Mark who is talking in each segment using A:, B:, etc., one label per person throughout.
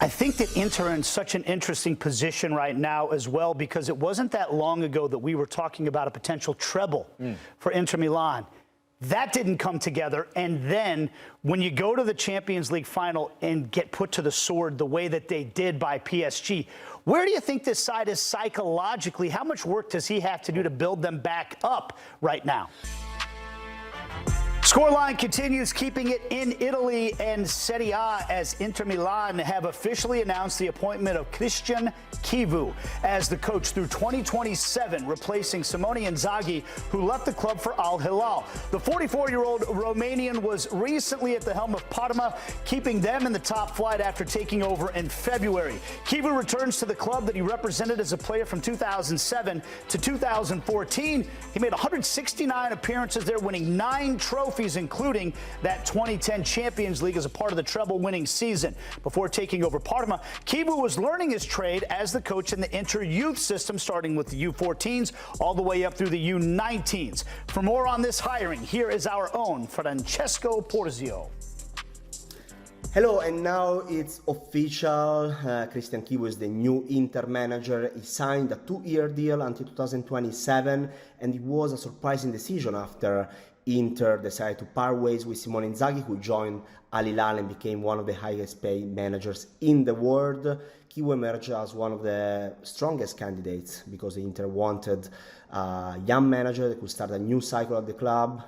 A: I think that Inter are in such an interesting position right now as well, because it wasn't that long ago that we were talking about a potential treble for Inter Milan. That didn't come together, and then when you go to the Champions League final and get put to the sword the way that they did by PSG, where do you think this side is psychologically? How much work does he have to do to build them back up right now? Scoreline continues keeping it in Italy and Serie A as Inter Milan have officially announced the appointment of Christian Chivu as the coach through 2027, replacing Simeone Inzaghi, who left the club for Al-Hilal. The 44-year-old Romanian was recently at the helm of Parma, keeping them in the top flight after taking over in February. Chivu returns to the club that he represented as a player from 2007 to 2014. He made 169 appearances there, winning 9 trophies, including that 2010 Champions League as a part of the treble-winning season. Before taking over Parma, Chivu was learning his trade as the coach in the Inter youth system, starting with the U14s all the way up through the U19s. For more on this hiring, here is our own Francesco Porzio.
B: Hello, and now it's official. Christian Chivu is the new Inter manager. He signed a 2-year deal until 2027, and it was a surprising decision after Inter decided to part ways with Simeone Inzaghi, who joined Al-Hilal and became one of the highest paid managers in the world. Chivu emerged as one of the strongest candidates because Inter wanted a young manager that could start a new cycle at the club.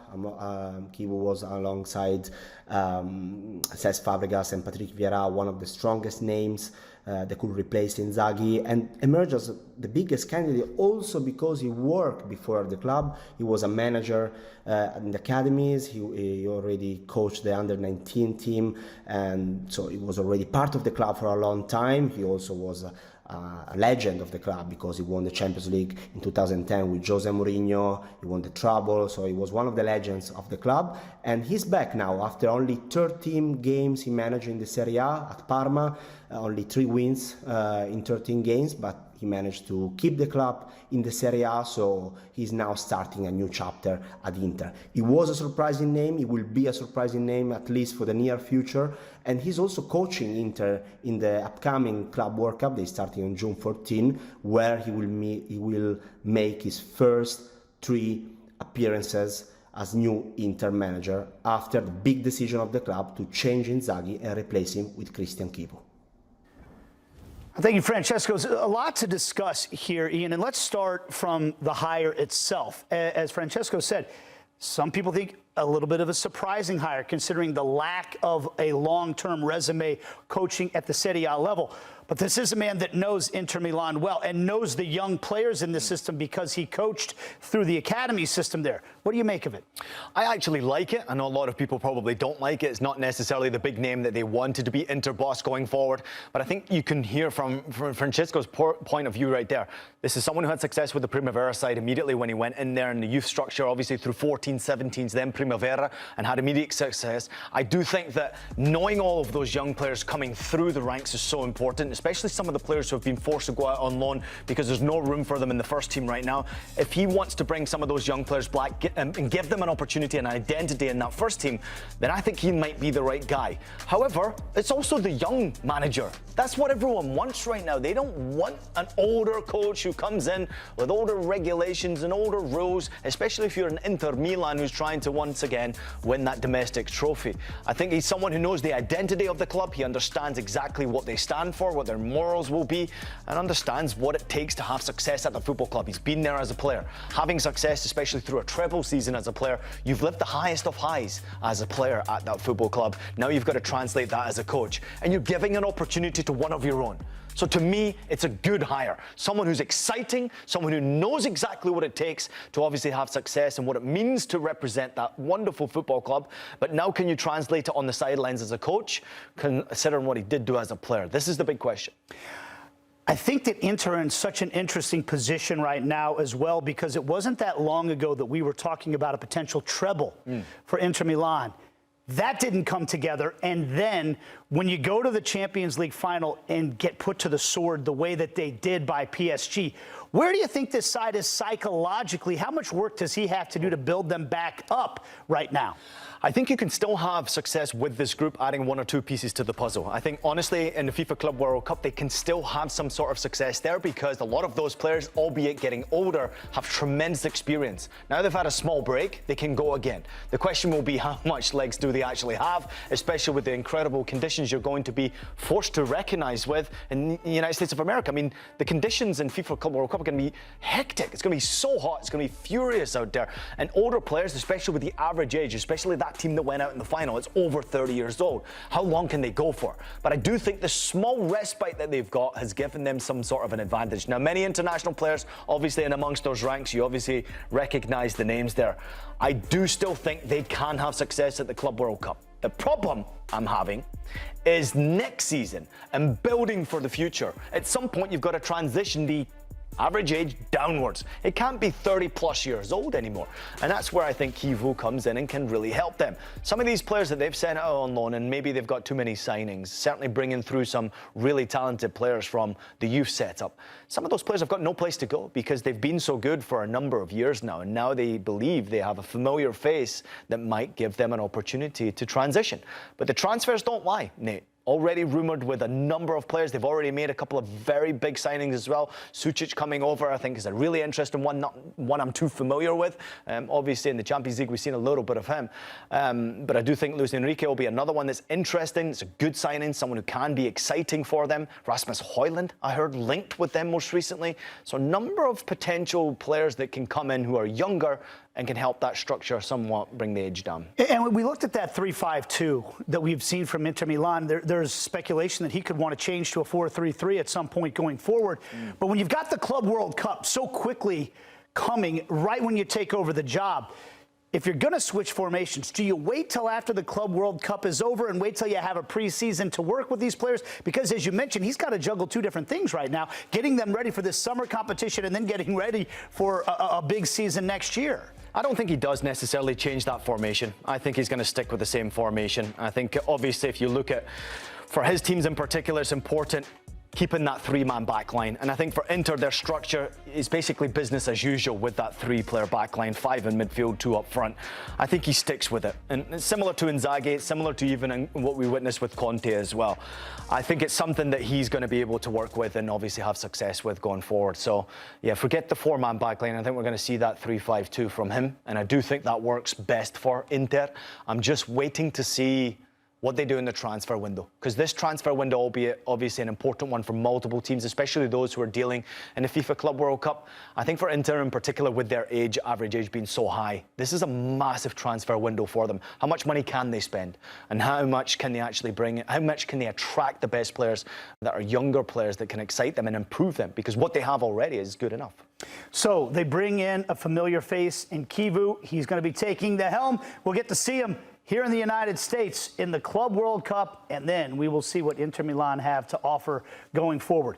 B: Chivu was alongside Cesc Fabregas and Patrick Vieira, one of the strongest names that could replace Inzaghi, and emerged as the biggest candidate also because he worked before at the club. He was a manager in the academies. He already coached the under-19 team, and so he was already part of the club for a long time. He also was a legend of the club because he won the Champions League in 2010 with Jose Mourinho. He won the treble, so he was one of the legends of the club. And he's back now after only 13 games he managed in the Serie A at Parma, only 3 wins in 13 games, but he managed to keep the club in the Serie A, so he's now starting a new chapter at Inter. He was a surprising name. He will be a surprising name, at least for the near future. And he's also coaching Inter in the upcoming Club World Cup. They're starting on June 14, where he will make his first 3 appearances as new Inter manager after the big decision of the club to change Inzaghi and replace him with Christian Chivu.
A: Thank you, Francesco. There's a lot to discuss here, Ian, and let's start from the hire itself. As Francesco said, some people think a little bit of a surprising hire, considering the lack of a long-term resume coaching at the Serie A level. But this is a man that knows Inter Milan well and knows the young players in the system because he coached through the academy system there. What do you make of it?
C: I actually like it. I know a lot of people probably don't like it. It's not necessarily the big name that they wanted to be Inter boss going forward. But I think you can hear from Francesco's point of view right there. This is someone who had success with the Primavera side immediately when he went in there in the youth structure, obviously through 14, 17s, then Primavera, and had immediate success. I do think that knowing all of those young players coming through the ranks is so important, especially some of the players who have been forced to go out on loan because there's no room for them in the first team right now. If he wants to bring some of those young players back and give them an opportunity and an identity in that first team, then I think he might be the right guy. However, it's also the young manager. That's what everyone wants right now. They don't want an older coach who comes in with older regulations and older rules, especially if you're an Inter Milan who's trying to once again win that domestic trophy. I think he's someone who knows the identity of the club. He understands exactly what they stand for, what their morals will be, and understands what it takes to have success at the football club. He's been there as a player. Having success, especially through a treble season as a player, you've lived the highest of highs as a player at that football club. Now you've got to translate that as a coach, and you're giving an opportunity to one of your own. So to me, it's a good hire. Someone who's exciting, someone who knows exactly what it takes to obviously have success and what it means to represent that wonderful football club. But now can you translate it on the sidelines as a coach, considering what he did do as a player? This is the big question.
A: I think that Inter are in such an interesting position right now as well, because it wasn't that long ago that we were talking about a potential treble for Inter Milan. That didn't come together, and then when you go to the Champions League final and get put to the sword the way that they did by PSG, where do you think this side is psychologically? How much work does he have to do to build them back up right now?
C: I think you can still have success with this group adding one or two pieces to the puzzle. I think, honestly, in the FIFA Club World Cup, they can still have some sort of success there because a lot of those players, albeit getting older, have tremendous experience. Now they've had a small break, they can go again. The question will be how much legs do they actually have, especially with the incredible conditions you're going to be forced to recognise with in the United States of America. I mean, the conditions in FIFA Club World Cup are going to be hectic. It's going to be so hot, it's going to be furious out there. And older players, especially with the average age, especially that team that went out in the final, it's over 30 years old. How long can they go for? But I do think the small respite that they've got has given them some sort of an advantage. Now, many international players, obviously, and amongst those ranks, you obviously recognise the names there. I do still think they can have success at the Club World Cup. The problem I'm having is next season and building for the future. At some point, you've got to transition the average age downwards. It can't be 30 plus years old anymore. And that's where I think Chivu comes in and can really help them. Some of these players that they've sent out on loan, and maybe they've got too many signings, certainly bringing through some really talented players from the youth setup. Some of those players have got no place to go because they've been so good for a number of years now. And now they believe they have a familiar face that might give them an opportunity to transition. But the transfers don't lie, Nate. Already rumoured with a number of players. They've already made a couple of very big signings as well. Sucic coming over, I think, is a really interesting one, not one I'm too familiar with. Obviously, in the Champions League, we've seen a little bit of him. But I do think Luis Enrique will be another one that's interesting. It's a good signing, someone who can be exciting for them. Rasmus Højlund, I heard, linked with them most recently. So a number of potential players that can come in who are younger and can help that structure somewhat bring the age down.
A: And when we looked at that 3-5-2 that we've seen from Inter Milan, there's speculation that he could want to change to a 4-3-3 at some point going forward. But when you've got the Club World Cup so quickly coming right when you take over the job, if you're going to switch formations, do you wait till after the Club World Cup is over and wait till you have a preseason to work with these players? Because, as you mentioned, he's got to juggle two different things right now, getting them ready for this summer competition and then getting ready for a big season next year.
C: I don't think he does necessarily change that formation. I think he's going to stick with the same formation. I think, obviously, if you look at, for his teams in particular, it's important keeping that three-man back line. And I think for Inter, their structure is basically business as usual with that three-player back line, 5 in midfield, 2 up front. I think he sticks with it. And it's similar to Inzaghi, it's similar to even what we witnessed with Conte as well. I think it's something that he's going to be able to work with and obviously have success with going forward. So, yeah, forget the 4-man back line. I think we're going to see that 3-5-2 from him. And I do think that works best for Inter. I'm just waiting to see what they do in the transfer window, because this transfer window, albeit obviously an important one for multiple teams, especially those who are dealing in the FIFA Club World Cup. I think for Inter in particular, with their average age being so high, this is a massive transfer window for them. How much money can they spend, and how much can they actually bring? How much can they attract the best players that are younger players that can excite them and improve them? Because what they have already is good enough.
A: So they bring in a familiar face in Chivu. He's going to be taking the helm. We'll get to see him here in the United States in the Club World Cup, and then we will see what Inter Milan have to offer going forward.